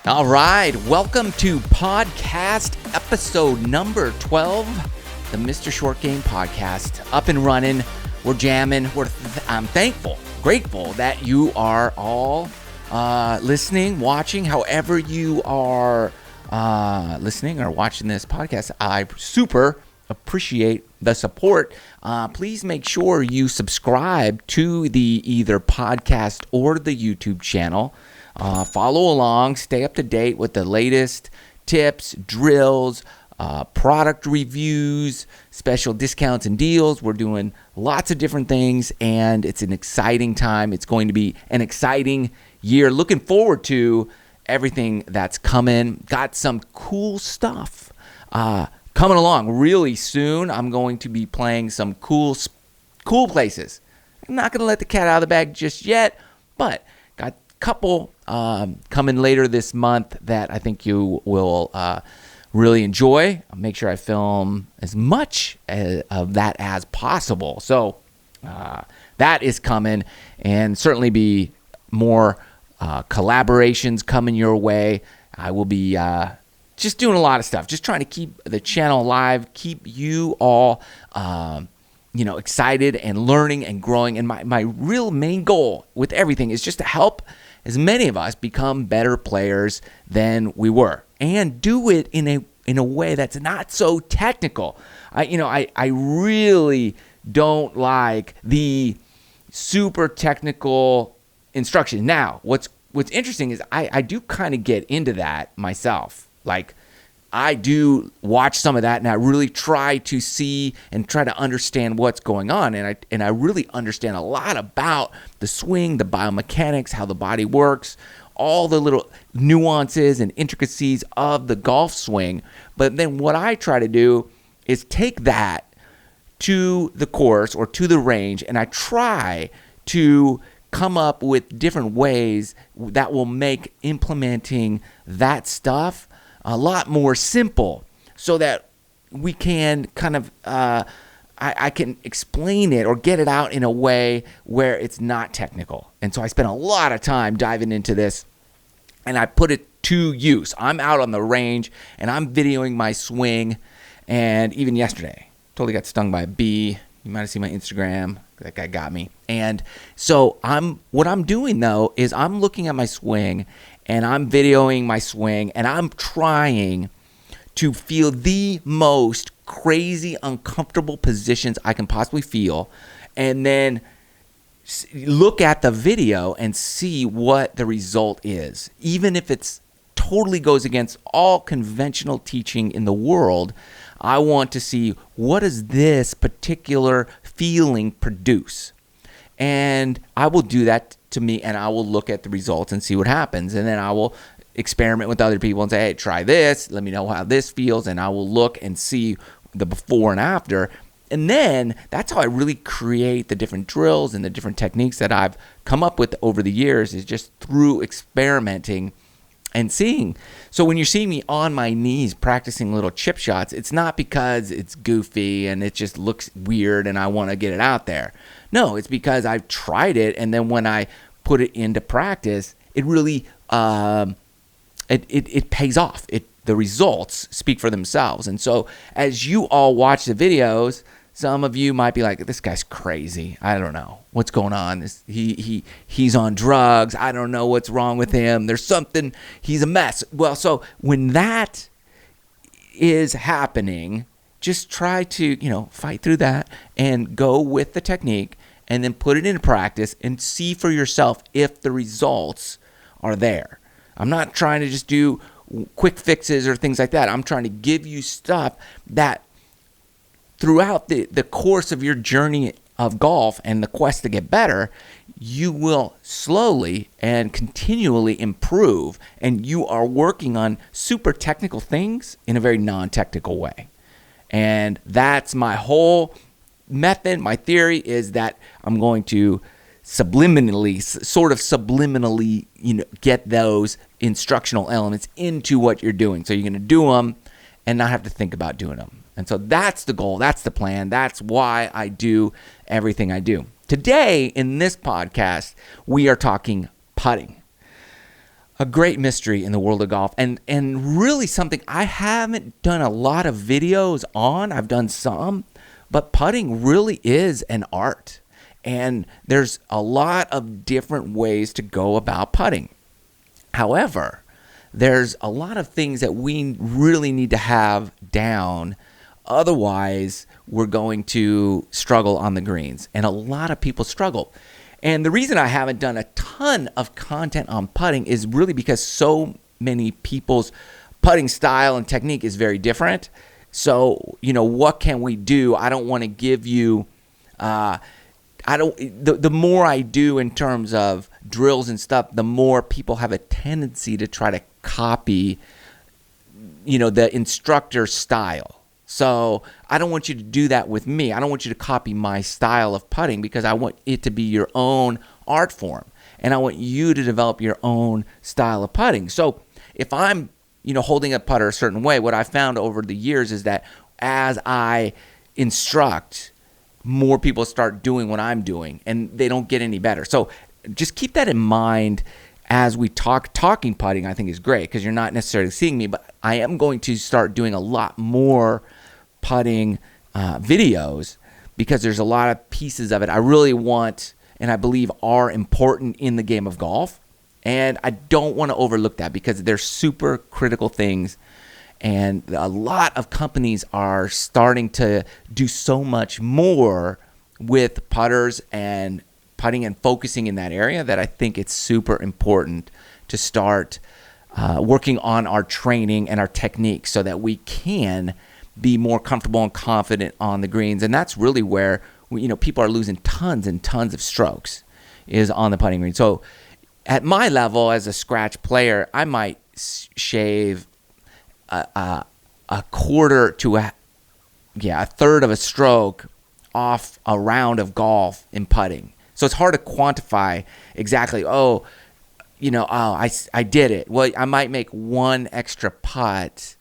All right, welcome to podcast episode number 12, the MrShortGame podcast. Up and running, we're jamming. I'm thankful, grateful that you are all listening, watching, however you are listening or watching this podcast. I super appreciate the support. Please make sure you subscribe to the either podcast or the YouTube channel. Follow along, stay up to date with the latest tips, drills, product reviews, special discounts and deals. We're doing lots of different things, and it's an exciting time. It's going to be an exciting year. Looking forward to everything that's coming. Got some cool stuff coming along really soon. I'm going to be playing some cool places. I'm not going to let the cat out of the bag just yet, but got couple coming later this month that I think you will really enjoy. I'll make sure I film as much of that as possible. So that is coming, and certainly be more collaborations coming your way. I will be just doing a lot of stuff, just trying to keep the channel alive, keep you all excited and learning and growing. And my real main goal with everything is just to help as many of us become better players than we were, and do it in a way that's not so technical. I really don't like the super technical instruction. Now, what's interesting is I do kind of get into that myself. Like, I do watch some of that, and I really try to see and try to understand what's going on. And I really understand a lot about the swing, the biomechanics, how the body works, all the little nuances and intricacies of the golf swing. But then what I try to do is take that to the course or to the range, and I try to come up with different ways that will make implementing that stuff a lot more simple, so that we can kind of, I can explain it or get it out in a way where it's not technical. And so I spent a lot of time diving into this, and I put it to use. I'm out on the range, and I'm videoing my swing, and even yesterday, totally got stung by a bee. You might have seen my Instagram. That guy got me. And so what I'm doing, though, is I'm looking at my swing, and I'm videoing my swing, and I'm trying to feel the most crazy, uncomfortable positions I can possibly feel, and then look at the video and see what the result is. Even if it's totally goes against all conventional teaching in the world, I want to see, what does this particular feeling produce? And I will do that to me, and I will look at the results and see what happens. And then I will experiment with other people and say, hey, try this. Let me know how this feels. And I will look and see the before and after. And then that's how I really create the different drills and the different techniques that I've come up with over the years, is just through experimenting and seeing. So when you're seeing me on my knees practicing little chip shots, it's not because it's goofy and it just looks weird and I want to get it out there. No, it's because I've tried it, and then when I put it into practice, it really it pays off. The results speak for themselves. And so as you all watch the videos, some of you might be like, this guy's crazy. I don't know what's going on. He's on drugs. I don't know what's wrong with him. There's something. He's a mess. Well, so when that is happening, just try to, fight through that and go with the technique, and then put it into practice and see for yourself if the results are there. I'm not trying to just do quick fixes or things like that. I'm trying to give you stuff that throughout the course of your journey of golf and the quest to get better, you will slowly and continually improve, and you are working on super technical things in a very non-technical way. And that's my whole method. My theory is that I'm going to subliminally get those instructional elements into what you're doing. So you're going to do them and not have to think about doing them. And so that's the goal. That's the plan. That's why I do everything I do. Today, in this podcast, we are talking putting. a great mystery in the world of golf, and really something I haven't done a lot of videos on. I've done some, but putting really is an art, and there's a lot of different ways to go about putting. However, there's a lot of things that we really need to have down. Otherwise, we're going to struggle on the greens, and a lot of people struggle. And the reason I haven't done a ton of content on putting is really because so many people's putting style and technique is very different. So, what can we do? I don't want to give you, the more I do in terms of drills and stuff, the more people have a tendency to try to copy, the instructor's style. So I don't want you to do that with me. I don't want you to copy my style of putting, because I want it to be your own art form, and I want you to develop your own style of putting. So if I'm, holding a putter a certain way, what I found over the years is that as I instruct, more people start doing what I'm doing, and they don't get any better. So just keep that in mind as we talk. Talking putting, I think, is great because you're not necessarily seeing me, but I am going to start doing a lot more putting videos, because there's a lot of pieces of it I really want and I believe are important in the game of golf, and I don't want to overlook that because they're super critical things, and a lot of companies are starting to do so much more with putters and putting and focusing in that area that I think it's super important to start working on our training and our technique so that we can be more comfortable and confident on the greens. And that's really where people are losing tons and tons of strokes, is on the putting green. So at my level as a scratch player, I might shave a quarter to a third of a stroke off a round of golf in putting. So it's hard to quantify exactly, I did it. Well, I might make one extra putt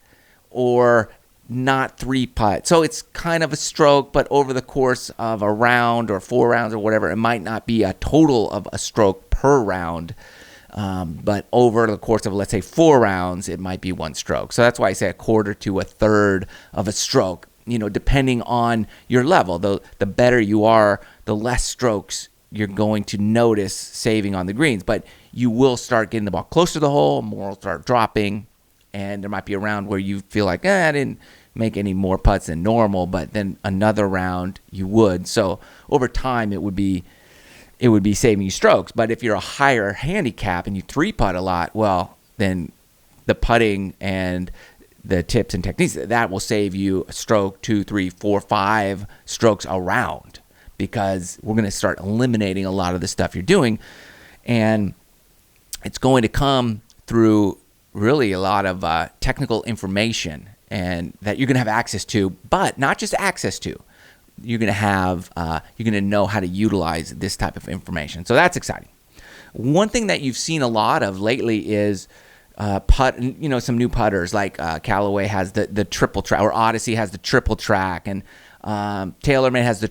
or not 3 putt. So it's kind of a stroke, but over the course of a round or 4 rounds or whatever, it might not be a total of a stroke per round. But over the course of, let's say, 4 rounds, it might be 1 stroke. So that's why I say a quarter to a third of a stroke, depending on your level. The better you are, the less strokes you're going to notice saving on the greens. But you will start getting the ball closer to the hole, more will start dropping, and there might be a round where you feel like, I didn't make any more putts than normal, but then another round you would. So over time, it would be saving you strokes. But if you're a higher handicap and you 3-putt a lot, well, then the putting and the tips and techniques, that will save you a stroke, 2, 3, 4, 5 strokes a round, because we're going to start eliminating a lot of the stuff you're doing. And it's going to come through really a lot of technical information, and that you're going to have access to, but not just access to. You're going to know how to utilize this type of information. So that's exciting. One thing that you've seen a lot of lately is some new putters, like Callaway has the triple track, or Odyssey has the triple track, and TaylorMade has the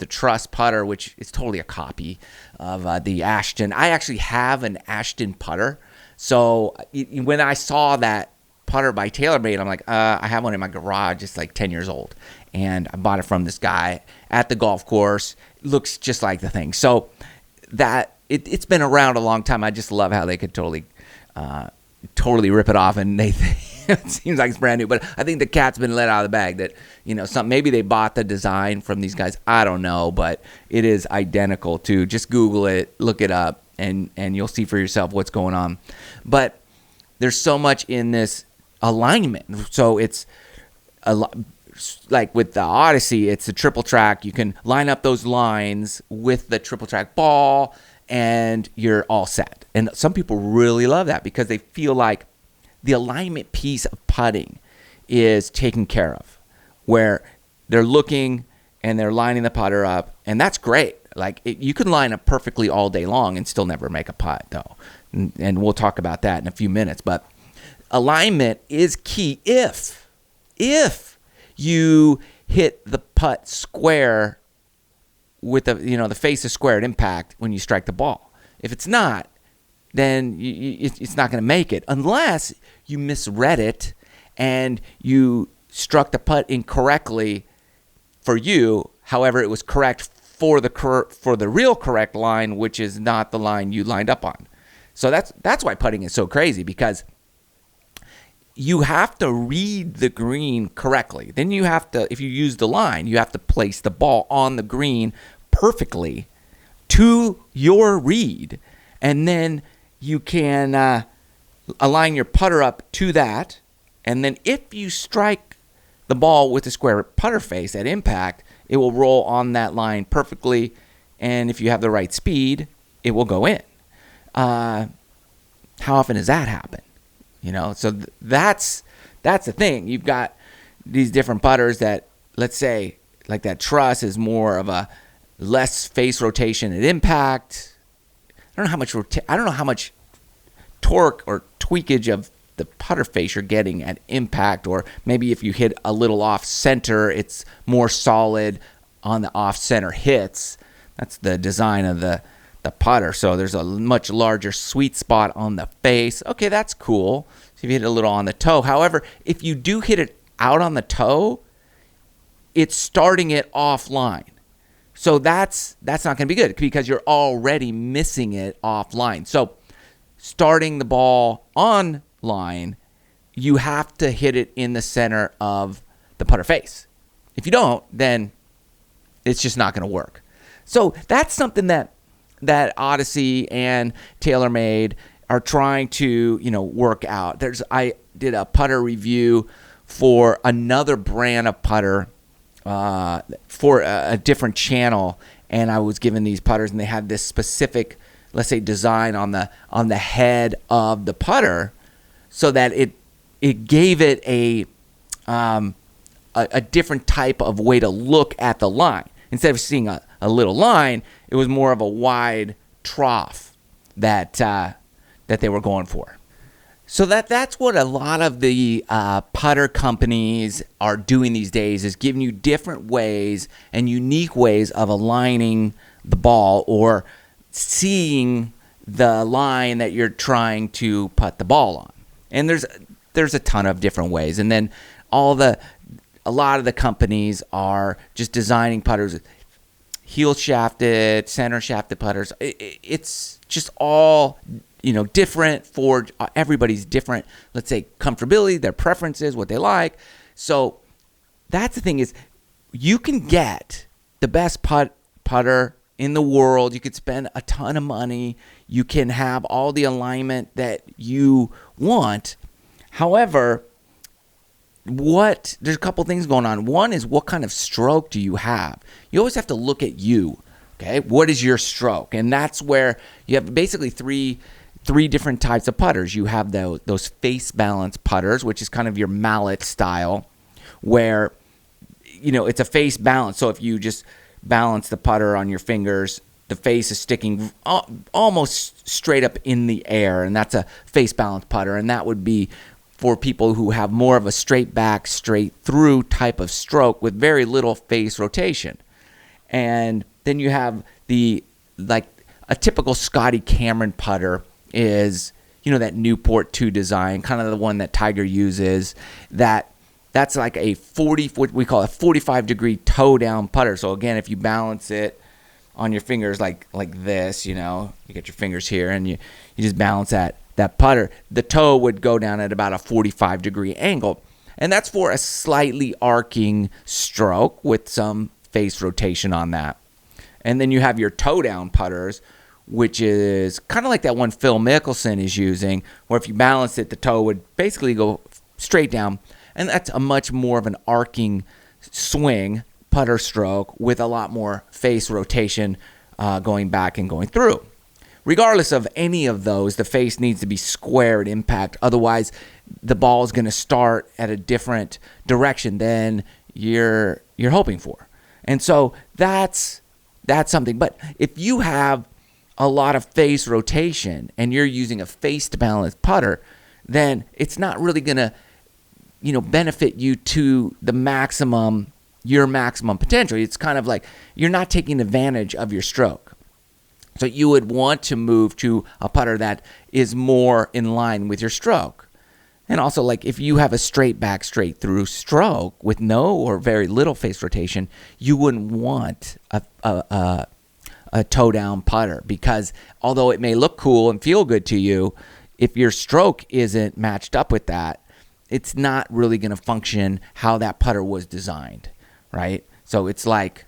Truss putter, which is totally a copy of the Ashton. I actually have an Ashton putter. So when I saw that putter by TaylorMade, I'm like, I have one in my garage. It's like 10 years old. And I bought it from this guy at the golf course. It looks just like the thing. So that it's been around a long time. I just love how they could totally rip it off, and it seems like it's brand new. But I think the cat's been let out of the bag. That maybe they bought the design from these guys. I don't know, but it is identical to. Just Google it, look it up, and you'll see for yourself what's going on. But there's so much in this alignment. So it's like with the Odyssey, it's a triple track. You can line up those lines with the triple track ball, and you're all set. And some people really love that because they feel like the alignment piece of putting is taken care of, where they're looking and they're lining the putter up, and that's great. Like you can line up perfectly all day long and still never make a putt, though. And we'll talk about that in a few minutes. But alignment is key if you hit the putt square with the face is square at impact when you strike the ball. If it's not, then it's not going to make it unless you misread it and you struck the putt incorrectly for you. However, it was correct for the real correct line, which is not the line you lined up on. So that's why putting is so crazy, because you have to read the green correctly. Then you have to, if you use the line, you have to place the ball on the green perfectly to your read. And then you can align your putter up to that. And then if you strike the ball with a square putter face at impact, it will roll on that line perfectly. And if you have the right speed, it will go in. How often does that happen? So that's the thing. You've got these different putters that, let's say, like that truss is more of a less face rotation at impact. I don't know how much torque or tweakage of the putter face you're getting at impact, or maybe if you hit a little off center, it's more solid on the off center hits. That's the design of the putter. So there's a much larger sweet spot on the face. Okay, that's cool. So if you hit it a little on the toe. However, if you do hit it out on the toe, it's starting it offline. So that's not going to be good, because you're already missing it offline. So starting the ball on line, you have to hit it in the center of the putter face. If you don't, then it's just not going to work. So that's something that Odyssey and TaylorMade are trying to, work out. I did a putter review for another brand of putter for a different channel, and I was given these putters, and they had this specific, let's say, design on the head of the putter, so that it gave it a different type of way to look at the line. Instead of seeing a little line, it was more of a wide trough that they were going for. So that's what a lot of the putter companies are doing these days, is giving you different ways and unique ways of aligning the ball or seeing the line that you're trying to putt the ball on. And there's a ton of different ways. And then a lot of the companies are just designing putters with heel shafted, center shafted putters. It's just all, different for everybody's different, let's say, comfortability, their preferences, what they like. So that's the thing, is you can get the best putter in the world. You could spend a ton of money. You can have all the alignment that you want. However, there's a couple things going on. One is, what kind of stroke do you have? You always have to look at you. Okay, what is your stroke? And that's where you have basically three different types of putters. You have those face balance putters, which is kind of your mallet style, where it's a face balance. So if you just balance the putter on your fingers, the face is sticking almost straight up in the air, and that's a face balance putter. And that would be for people who have more of a straight back, straight through type of stroke with very little face rotation. And then you have a typical Scotty Cameron putter is, that Newport 2 design, kind of the one that Tiger uses. That's like what we call a 45-degree toe down putter. So again, if you balance it on your fingers like this, you get your fingers here, and you just balance that putter, the toe would go down at about a 45-degree angle. And that's for a slightly arcing stroke with some face rotation on that. And then you have your toe down putters, which is kind of like that one Phil Mickelson is using, where if you balance it, the toe would basically go straight down. And that's a much more of an arcing swing putter stroke with a lot more face rotation going back and going through. Regardless of any of those, the face needs to be square at impact. Otherwise, the ball is going to start at a different direction than you're hoping for. And so that's something. But if you have a lot of face rotation and you're using a face to balance putter, then it's not really going to, benefit you to your maximum potential. It's kind of like you're not taking advantage of your stroke. So you would want to move to a putter that is more in line with your stroke. And also, like, if you have a straight back, straight through stroke with no or very little face rotation, you wouldn't want a toe down putter, because although it may look cool and feel good to you, if your stroke isn't matched up with that, it's not really going to function how that putter was designed, right? So it's like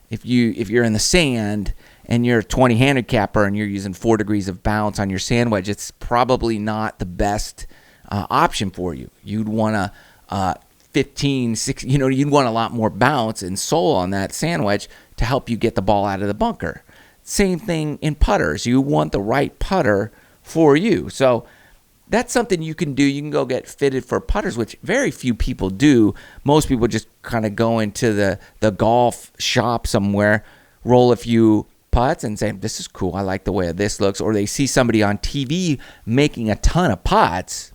if you're in the sand and you're a 20 handicapper and you're using 4 degrees of bounce on your sand wedge, it's probably not the best option for you. You'd want a 15, 16, you'd want a lot more bounce and soul on that sand wedge to help you get the ball out of the bunker. Same thing in putters. You want the right putter for you. So that's something you can do. You can go get fitted for putters, which very few people do. Most people just kind of go into the golf shop somewhere, roll a few putts and say, this is cool, I like the way this looks. Or they see somebody on TV making a ton of putts.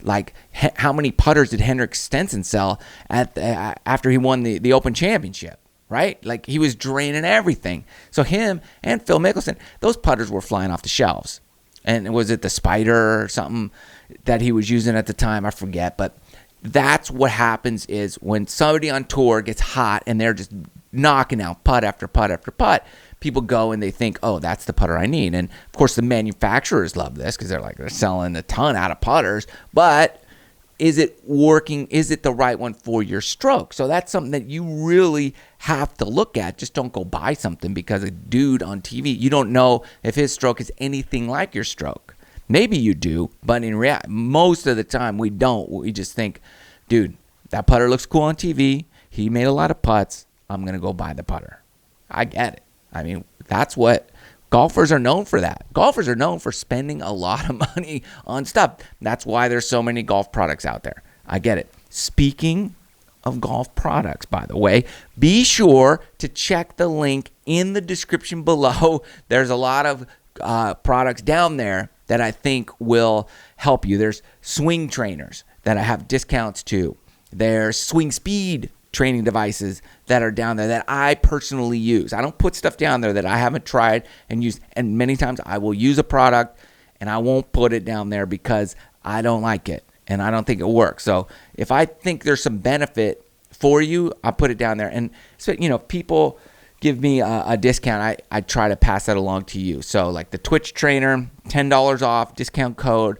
Like, how many putters did Henrik Stenson sell after he won the Open Championship, right? Like, he was draining everything. So him and Phil Mickelson, those putters were flying off the shelves. And was it the Spider or something that he was using at the time? I forget. But that's what happens is when somebody on tour gets hot and they're just knocking out putt after putt after putt, people go and they think, oh, that's the putter I need. And, of course, the manufacturers love this because they're selling a ton out of putters. But is it working? Is it the right one for your stroke? So that's something that you really have to look at. Just don't go buy something because a dude on TV, you don't know if his stroke is anything like your stroke. Maybe you do, but in reality, most of the time we don't. We just think, dude, that putter looks cool on TV. He made a lot of putts. I'm going to go buy the putter. I get it. I mean, that's what golfers are known for. That golfers are known for spending a lot of money on stuff. That's why there's so many golf products out there. I get it. Speaking of golf products, by the way, be sure to check the link in the description below. There's a lot of products down there that I think will help you. There's swing trainers that I have discounts to. There's swing speed training devices that are down there that I personally use. I don't put stuff down there that I haven't tried and used. And many times I will use a product and I won't put it down there because I don't like it and I don't think it works. So if I think there's some benefit for you, I'll put it down there. And so, people give me a discount. I try to pass that along to you. So like the Twitch trainer, $10 off, discount code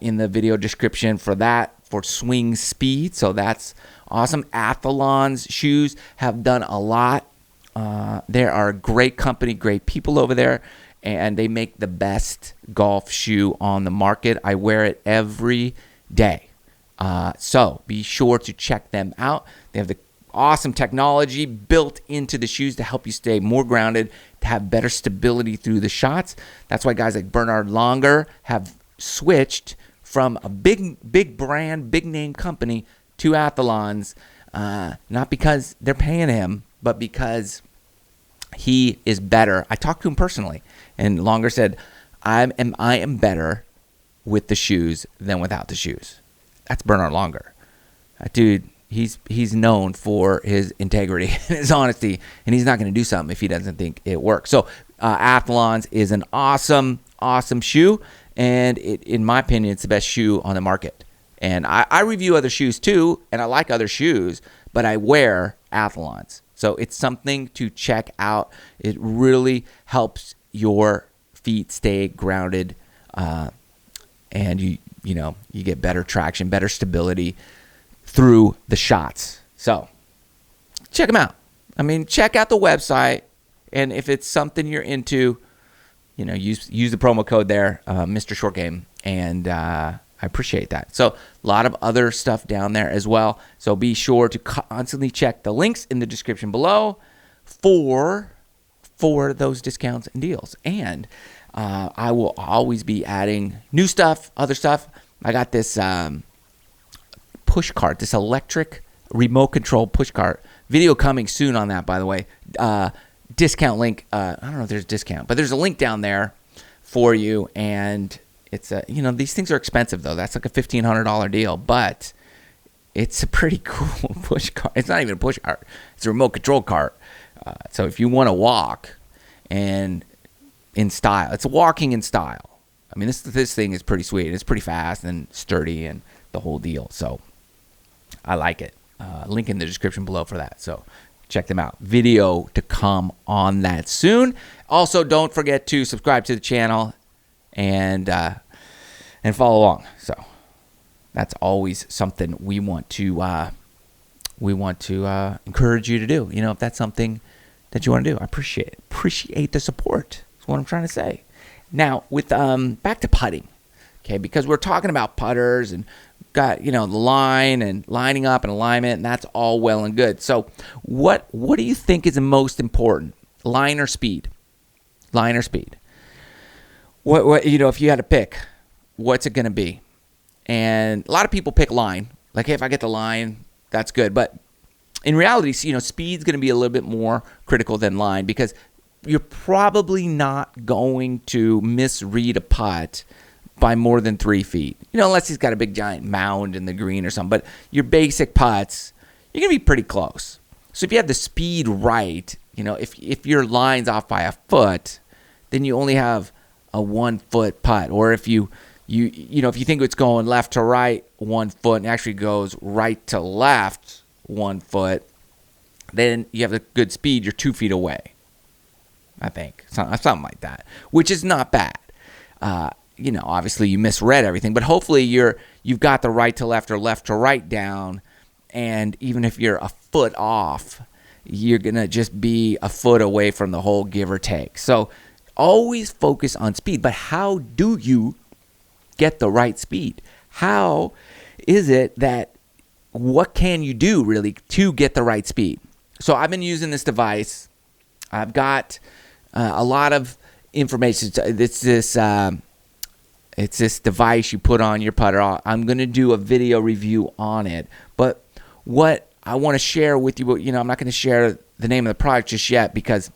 in the video description for that, for swing speed. So that's awesome. Athlon's shoes have done a lot. There are a great company, great people over there, and they make the best golf shoe on the market. I wear it every day. So be sure to check them out. They have the awesome technology built into the shoes to help you stay more grounded, to have better stability through the shots. That's why guys like Bernard Langer have switched from a big brand, big name company to Athlon's, not because they're paying him, but because he is better. I talked to him personally, and Longer said, I am better with the shoes than without the shoes. That's Bernard Langer. That dude, he's known for his integrity and his honesty, and he's not going to do something if he doesn't think it works. So Athlon's is an awesome shoe, and in my opinion, it's the best shoe on the market. And I review other shoes too, and I like other shoes, but I wear Athlon's. So it's something to check out. It really helps your feet stay grounded, and you get better traction, better stability through the shots. So check them out. I mean, check out the website, and if it's something you're into, use the promo code there, MrShortGame, and I appreciate that. So a lot of other stuff down there as well. So be sure to constantly check the links in the description below for those discounts and deals. And I will always be adding new stuff, other stuff. I got this push cart, this electric remote control push cart. Video coming soon on that, by the way. Discount link. I don't know if there's a discount, but there's a link down there for you. And it's these things are expensive though. That's like a $1,500 deal, but it's a pretty cool push cart. It's not even a push cart. It's a remote control cart. So if you want to walk and in style, it's walking in style. I mean, this thing is pretty sweet. It's pretty fast and sturdy and the whole deal. So I like it. Link in the description below for that. So check them out. Video to come on that soon. Also, don't forget to subscribe to the channel and follow along. So that's always something we want to encourage you to do. You know, if that's something that you want to do, I appreciate the support. That's what I'm trying to say. Now, with back to putting, okay, because we're talking about putters and got, you know, the line and lining up and alignment, and that's all well and good. So what do you think is the most important, line or speed? Line or speed? What you know, if you had to pick, what's it going to be? And a lot of people pick line. Like, hey, if I get the line, that's good. But in reality, you know, speed's going to be a little bit more critical than line, because you're probably not going to misread a putt by more than 3 feet. You know, unless he's got a big giant mound in the green or something. But your basic putts, you're going to be pretty close. So if you have the speed right, you know, if your line's off by a foot, then you only have a 1 foot putt. Or if you know, if you think it's going left to right 1 foot and actually goes right to left 1 foot, then you have a good speed, you're 2 feet away. I think something like that, which is not bad. You know, obviously you misread everything, but hopefully you've got the right to left or left to right down, and even if you're a foot off, you're gonna just be a foot away from the hole, give or take. So always focus on speed. But how do you get the right speed? How is it that, what can you do really to get the right speed? So I've been using this device. I've got a lot of information. It's this device you put on your putter. I'm going to do a video review on it. But what I want to share with you, you know, I'm not going to share the name of the product just yet, because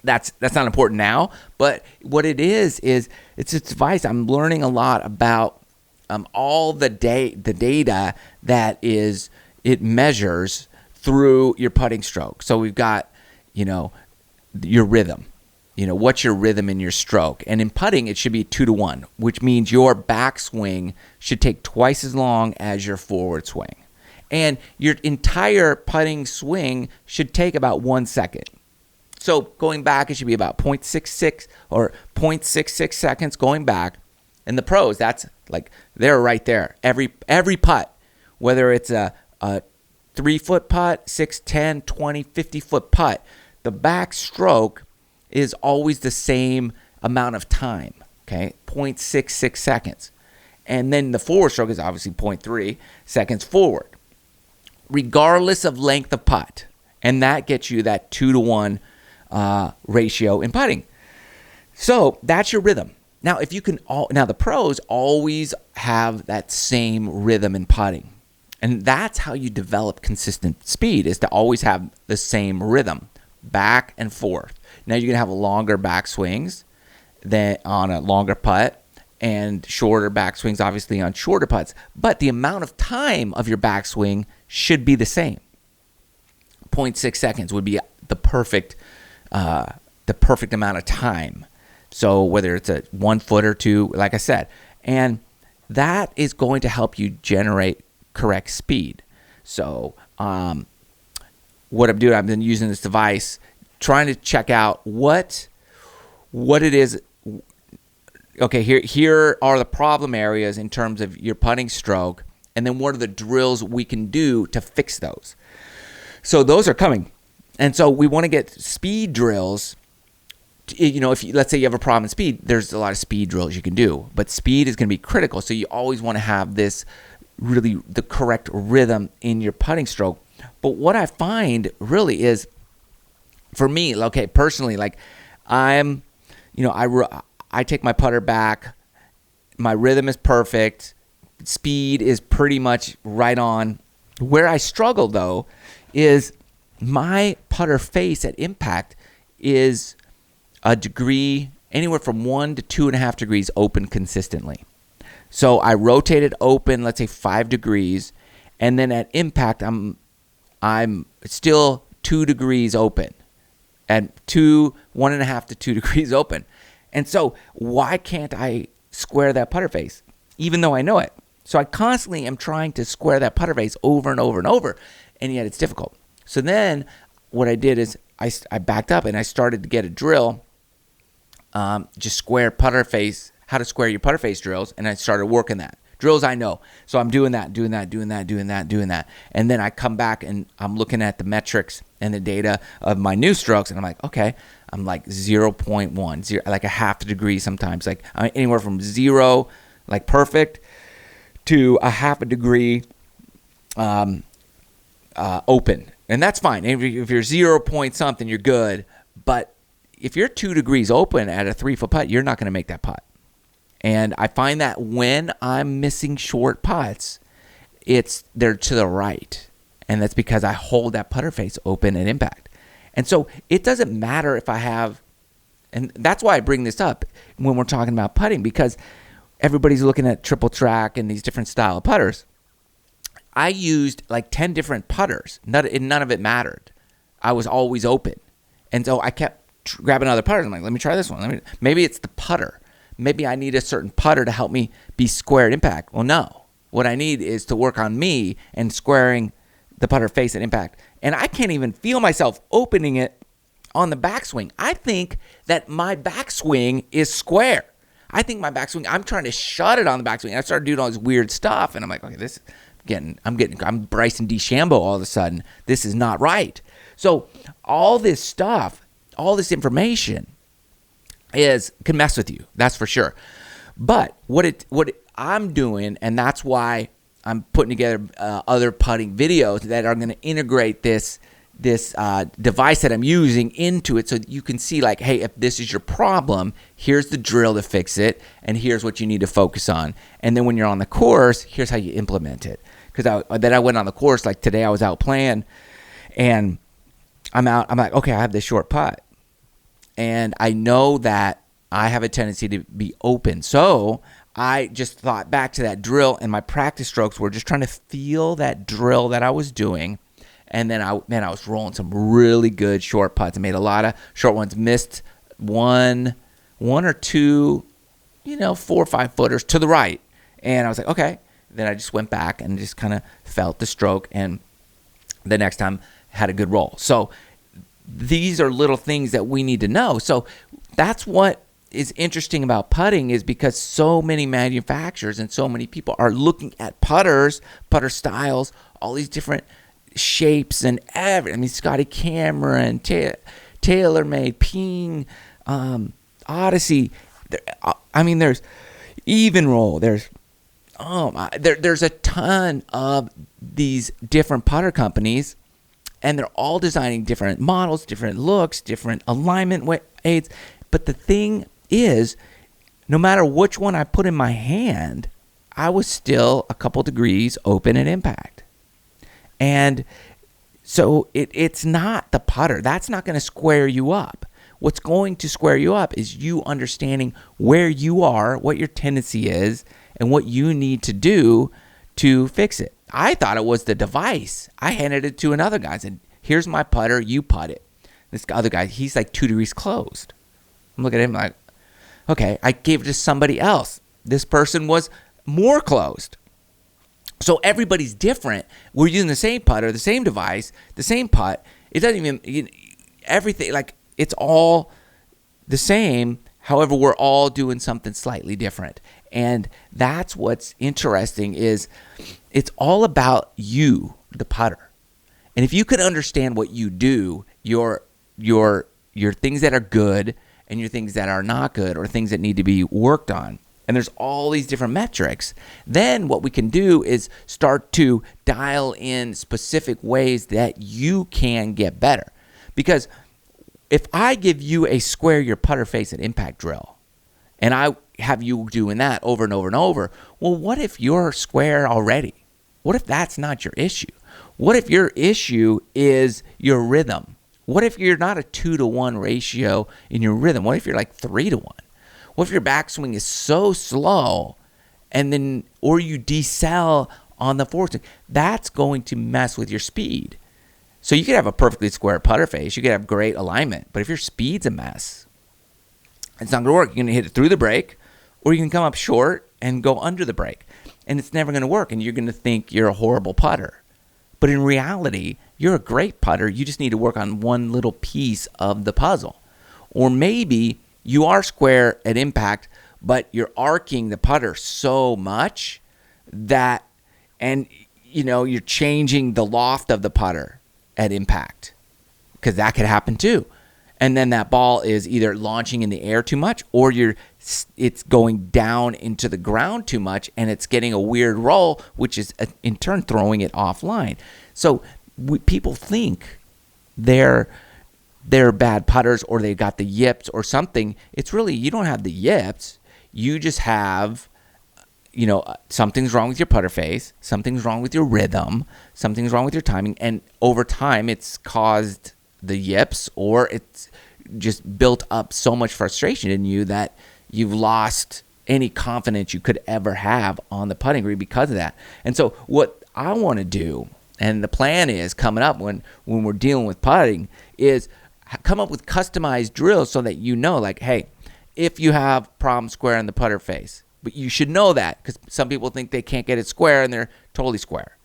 that's not important now. But what it is it's a device. I'm learning a lot about all the data that it measures through your putting stroke. So we've got, you know, your rhythm. You know, what's your rhythm in your stroke? And in putting, it should be 2-to-1, which means your backswing should take twice as long as your forward swing. And your entire putting swing should take about 1 second. So going back, it should be about 0.66 or 0.66 seconds going back. And the pros, that's like, they're right there. Every putt, whether it's a 3-foot putt, 6, 10, 20, 50-foot putt, the backstroke is always the same amount of time, okay? 0.66 seconds. And then the forward stroke is obviously 0.3 seconds forward, regardless of length of putt. And that gets you that 2-to-1 ratio in putting. So that's your rhythm. Now, if you can, now the pros always have that same rhythm in putting. And that's how you develop consistent speed, is to always have the same rhythm, back and forth. Now you're going to have longer backswings than on a longer putt, and shorter backswings obviously on shorter putts. But the amount of time of your backswing should be the same. 0.6 seconds would be the perfect amount of time. So whether it's a 1 foot or 2, like I said, and that is going to help you generate correct speed. So what I'm doing, I've been using this device, trying to check out what it is. Okay, here are the problem areas in terms of your putting stroke, and then what are the drills we can do to fix those. So those are coming. And so we want to get speed drills. You know, let's say you have a problem in speed, there's a lot of speed drills you can do, but speed is going to be critical. So you always want to have this really the correct rhythm in your putting stroke. But what I find really is, for me, okay, personally, like I take my putter back, my rhythm is perfect, speed is pretty much right on. Where I struggle though is my putter face at impact is a degree, anywhere from 1 to 2.5 degrees open consistently. So I rotate it open, let's say 5 degrees, and then at impact I'm still 2 degrees open, and 1.5 to 2 degrees open. And so why can't I square that putter face, even though I know it. So I constantly am trying to square that putter face over and over and over, and yet it's difficult. So then what I did is I backed up and I started to get a drill, just square putter face, how to square your putter face drills, and I started working that. Drills I know. So I'm doing that. And then I come back and I'm looking at the metrics and the data of my new strokes, and I'm like, okay, I'm like 0.1, like a half a degree sometimes, like anywhere from 0, like perfect, to a half a degree open. And that's fine. If you're 0 point something, you're good. But if you're 2 degrees open at a 3-foot putt, you're not going to make that putt. And I find that when I'm missing short putts, they're to the right. And that's because I hold that putter face open at impact. And so it doesn't matter if I have, and that's why I bring this up when we're talking about putting, because everybody's looking at triple track and these different style of putters. I used like 10 different putters. None of it mattered. I was always open. And so I kept grabbing other putters. I'm like, let me try this one. Maybe it's the putter. Maybe I need a certain putter to help me be square at impact. Well, no. What I need is to work on me and squaring the putter face at impact. And I can't even feel myself opening it on the backswing. I think that my backswing is square. I think my backswing, I'm trying to shut it on the backswing. I started doing all this weird stuff, and I'm like, okay, I'm Bryson DeChambeau all of a sudden. This is not right. So all this stuff, all this information can mess with you. That's for sure. But what I'm doing, and that's why I'm putting together other putting videos that are going to integrate this device that I'm using into it, so that you can see, like, hey, if this is your problem, here's the drill to fix it, and here's what you need to focus on. And then when you're on the course, here's how you implement it. Because I went on the course, like today I was out playing, and I'm like, okay, I have this short putt. And I know that I have a tendency to be open. So I just thought back to that drill, and my practice strokes were just trying to feel that drill that I was doing. And then I was rolling some really good short putts. I made a lot of short ones, missed one or two, 4 or 5 footers to the right. And I was like, okay. Then I just went back and just kind of felt the stroke, and the next time had a good roll. So these are little things that we need to know. So that's what is interesting about putting, is because so many manufacturers and so many people are looking at putter styles, all these different shapes and everything. I mean, Scotty Cameron, TaylorMade, Ping, Odyssey. There's even roll. There's a ton of these different putter companies, and they're all designing different models, different looks, different alignment aids. But the thing is, no matter which one I put in my hand, I was still a couple degrees open at impact. And so it's not the putter. That's not going to square you up. What's going to square you up is you understanding where you are, what your tendency is, and what you need to do to fix it. I thought it was the device. I handed it to another guy and said, here's my putter, you putt it. This other guy, he's like 2 degrees closed. I'm looking at him like, okay, I gave it to somebody else. This person was more closed. So everybody's different. We're using the same putter, the same device, the same putt. It doesn't even, everything, like, it's all the same. However, we're all doing something slightly different. And that's what's interesting, is it's all about you, the putter. And if you can understand what you do, your things that are good and your things that are not good, or things that need to be worked on, and there's all these different metrics, then what we can do is start to dial in specific ways that you can get better. Because if I give you a square your putter face at impact drill, and I have you doing that over and over and over, well, what if you're square already? What if that's not your issue? What if your issue is your rhythm? What if you're not a 2-to-1 ratio in your rhythm? What if you're like 3-to-1? What if your backswing is so slow, or you decel on the forward swing? That's going to mess with your speed. So you could have a perfectly square putter face. You could have great alignment. But if your speed's a mess, it's not going to work. You're going to hit it through the break, or you can come up short and go under the break. And it's never going to work, and you're going to think you're a horrible putter. But in reality, you're a great putter. You just need to work on one little piece of the puzzle. Or maybe you are square at impact, but you're arcing the putter so much that, and you're changing the loft of the putter at impact, because that could happen too. And then that ball is either launching in the air too much, or it's going down into the ground too much, and it's getting a weird roll, which is in turn throwing it offline. So people think they're bad putters, or they got the yips or something. It's really, you don't have the yips. You just have, something's wrong with your putter face, something's wrong with your rhythm, something's wrong with your timing, and over time it's caused the yips, or it's just built up so much frustration in you that you've lost any confidence you could ever have on the putting green because of that. And so what I want to do, and the plan is coming up when we're dealing with putting, is come up with customized drills so that like, hey, if you have problem square on the putter face, but you should know that, because some people think they can't get it square and they're totally square.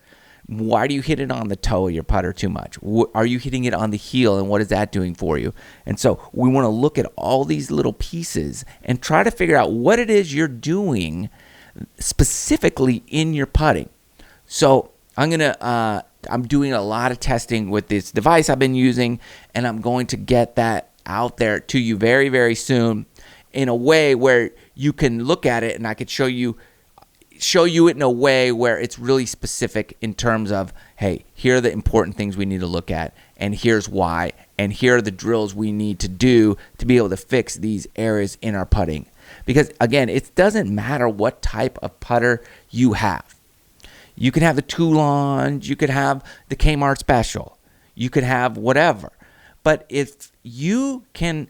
Why do you hit it on the toe of your putter too much? Are you hitting it on the heel, and what is that doing for you? And so we want to look at all these little pieces and try to figure out what it is you're doing specifically in your putting. So I'm doing a lot of testing with this device I've been using, and I'm going to get that out there to you very, very soon in a way where you can look at it, and I could show you it in a way where it's really specific in terms of, hey, here are the important things we need to look at, and here's why, and here are the drills we need to do to be able to fix these areas in our putting. Because, again, it doesn't matter what type of putter you have. You can have the Toulon, you could have the Kmart Special, you could have whatever. But if you can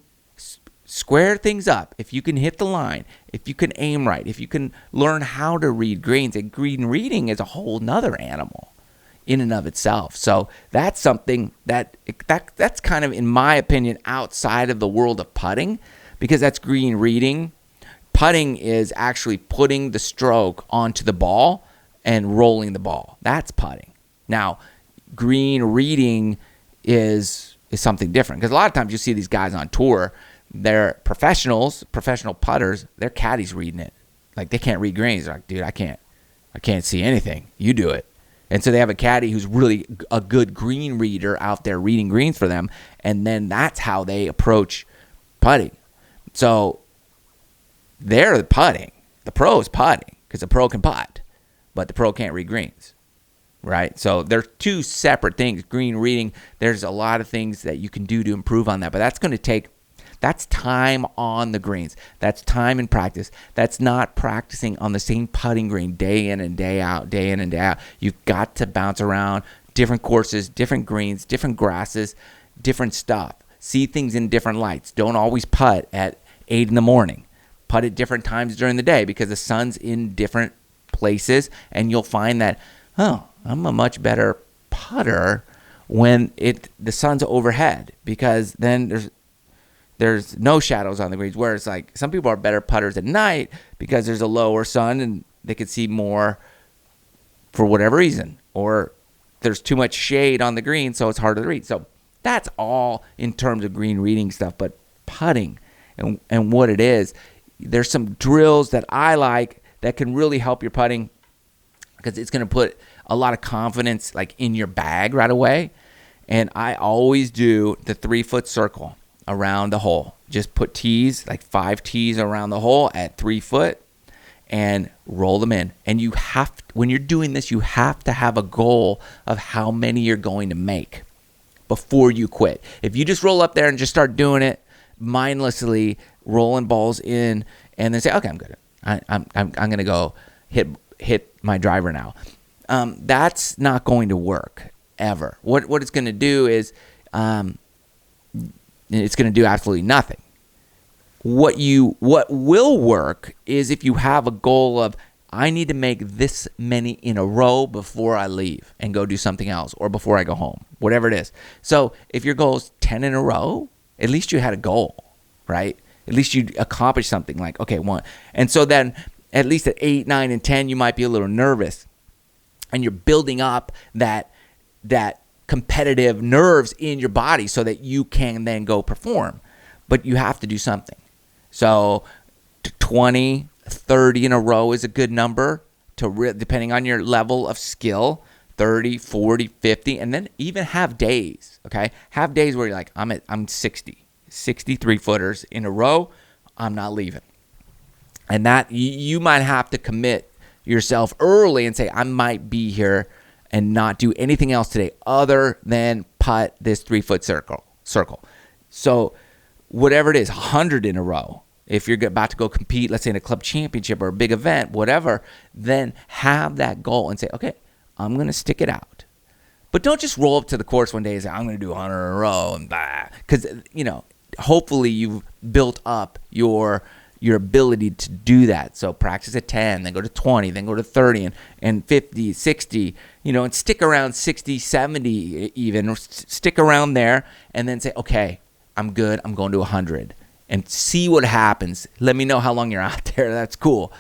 square things up, if you can hit the line, if you can aim right, if you can learn how to read greens, and green reading is a whole nother animal in and of itself. So that's something that's kind of, in my opinion, outside of the world of putting, because that's green reading. Putting is actually putting the stroke onto the ball and rolling the ball. That's putting. Now, green reading is something different, because a lot of times you see these guys on tour, they're professional putters, their caddies reading it. Like, they can't read greens. They're like, dude, I can't see anything. You do it. And so they have a caddy who's really a good green reader out there reading greens for them, and then that's how they approach putting. So they're the putting. The pro is putting, because the pro can putt, but the pro can't read greens, right? So they're two separate things. Green reading, there's a lot of things that you can do to improve on that, but that's time on the greens. That's time in practice. That's not practicing on the same putting green day in and day out, day in and day out. You've got to bounce around different courses, different greens, different grasses, different stuff. See things in different lights. Don't always putt at 8 in the morning. Putt at different times during the day, because the sun's in different places, and you'll find that, I'm a much better putter when the sun's overhead, because then there's no shadows on the greens, whereas like some people are better putters at night because there's a lower sun and they can see more for whatever reason, or there's too much shade on the green, so it's harder to read. So that's all in terms of green reading stuff. But putting and what it is, there's some drills that I like that can really help your putting, because it's going to put a lot of confidence like in your bag right away. And I always do the 3-foot circle around the hole. Just put tees, like 5 tees around the hole at 3 foot, and roll them in. And when you're doing this, you have to have a goal of how many you're going to make before you quit. If you just roll up there and just start doing it mindlessly, rolling balls in, and then say, okay, I'm good. I'm going to go hit my driver now. That's not going to work ever. What it's going to do is it's going to do absolutely nothing. What will work is if you have a goal of, I need to make this many in a row before I leave and go do something else, or before I go home, whatever it is. So if your goal is 10 in a row, at least you had a goal, right? At least you accomplish something like, okay, 1. And so then at least at 8, 9, and 10, you might be a little nervous. And you're building up that competitive nerves in your body so that you can then go perform. But you have to do something. So 20, 30 in a row is a good number, depending on your level of skill. 30, 40, 50, and then even have days, okay? Have days where you're like, I'm 60 3-footers in a row, I'm not leaving. And that you might have to commit yourself early and say, I might be here and not do anything else today other than putt this 3-foot circle. So whatever it is, 100 in a row. If you're about to go compete, let's say in a club championship or a big event, whatever, then have that goal and say, okay, I'm going to stick it out. But don't just roll up to the course one day and say, I'm going to do 100 in a row and blah. Because, hopefully you've built up your ability to do that. So practice at 10, then go to 20, then go to 30 and 50, 60, and stick around 60, 70 even, or stick around there and then say, okay, I'm good. I'm going to 100 and see what happens. Let me know how long you're out there. That's cool.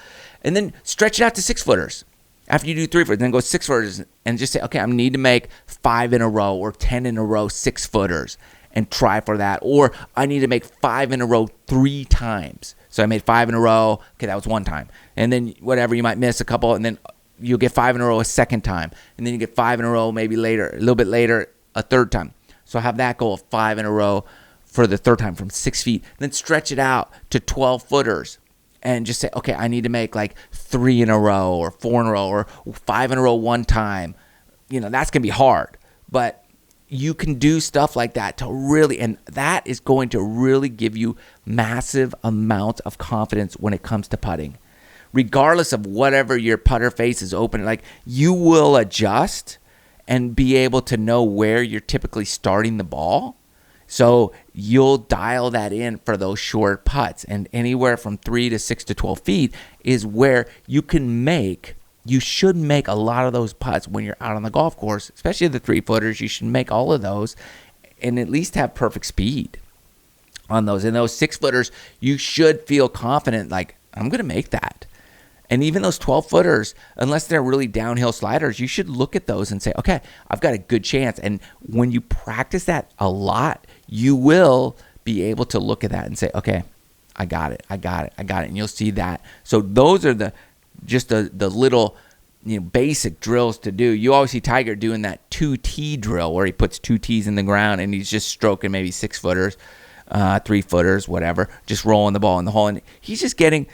And then stretch it out to 6-footers. After you do 3-footers, then go 6-footers and just say, okay, I need to make 5 in a row or 10 in a row 6-footers and try for that. Or I need to make 5 in a row 3 times. So I made 5 in a row. Okay, that was 1 time. And then whatever, you might miss a couple, and then you'll get 5 in a row a second time. And then you get 5 in a row maybe later, a little bit later, a third time. So have that goal of 5 in a row for the third time from 6 feet. Then stretch it out to 12-footers. And just say, okay, I need to make like 3 in a row or 4 in a row or 5 in a row 1 time. That's going to be hard. But you can do stuff like that to really, and that is going to really give you massive amount of confidence when it comes to putting. Regardless of whatever your putter face is open, like you will adjust and be able to know where you're typically starting the ball. So you'll dial that in for those short putts, and anywhere from 3 to 6 to 12 feet is where you should make a lot of those putts when you're out on the golf course, especially the 3-footers. You should make all of those and at least have perfect speed on those. And those 6-footers, you should feel confident, like, I'm going to make that. And even those 12-footers, unless they're really downhill sliders, you should look at those and say, okay, I've got a good chance. And when you practice that a lot, you will be able to look at that and say, okay, I got it. And you'll see that. So those are the little basic drills to do. You always see Tiger doing that 2T drill where he puts 2 T's in the ground and he's just stroking maybe 6-footers, 3-footers, whatever, just rolling the ball in the hole. And he's just getting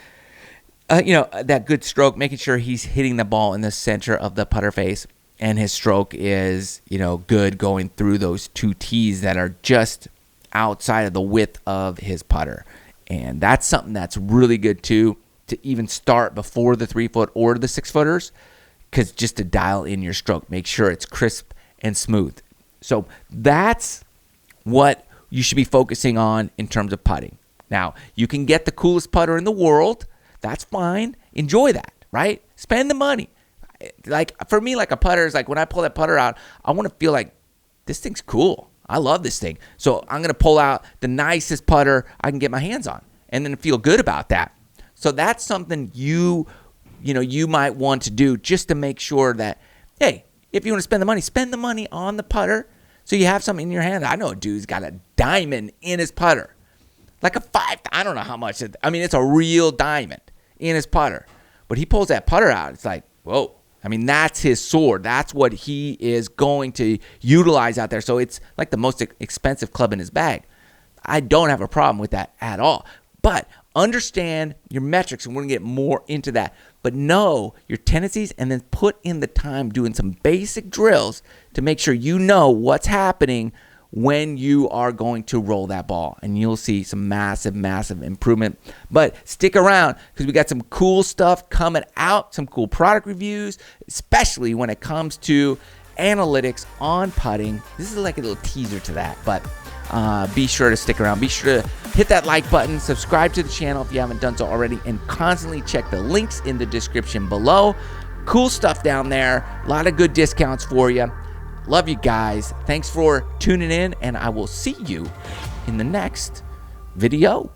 that good stroke, making sure he's hitting the ball in the center of the putter face, and his stroke is, good going through those 2 T's that are just outside of the width of his putter. And that's something that's really good too, to even start before the 3-foot or the 6-footers, because just to dial in your stroke, make sure it's crisp and smooth. So that's what you should be focusing on in terms of putting. Now, you can get the coolest putter in the world. That's fine. Enjoy that, right? Spend the money. Like for me, like a putter is like when I pull that putter out, I want to feel like this thing's cool. I love this thing. So I'm going to pull out the nicest putter I can get my hands on and then feel good about that. So that's something you might want to do just to make sure that, hey, if you want to spend the money on the putter so you have something in your hand. I know a dude's got a diamond in his putter. Like I don't know how much. It's a real diamond in his putter. But he pulls that putter out. It's like, whoa. That's his sword. That's what he is going to utilize out there. So it's like the most expensive club in his bag. I don't have a problem with that at all. But understand your metrics, and we're going to get more into that. But know your tendencies and then put in the time doing some basic drills to make sure you know what's happening when you are going to roll that ball, and you'll see some massive, massive improvement. But stick around because we got some cool stuff coming out, some cool product reviews, especially when it comes to analytics on putting. This is like a little teaser to that, but be sure to stick around. Be sure to hit that like button, subscribe to the channel if you haven't done so already, and constantly check the links in the description below. Cool stuff down there. A lot of good discounts for you. Love you guys. Thanks for tuning in, and I will see you in the next video.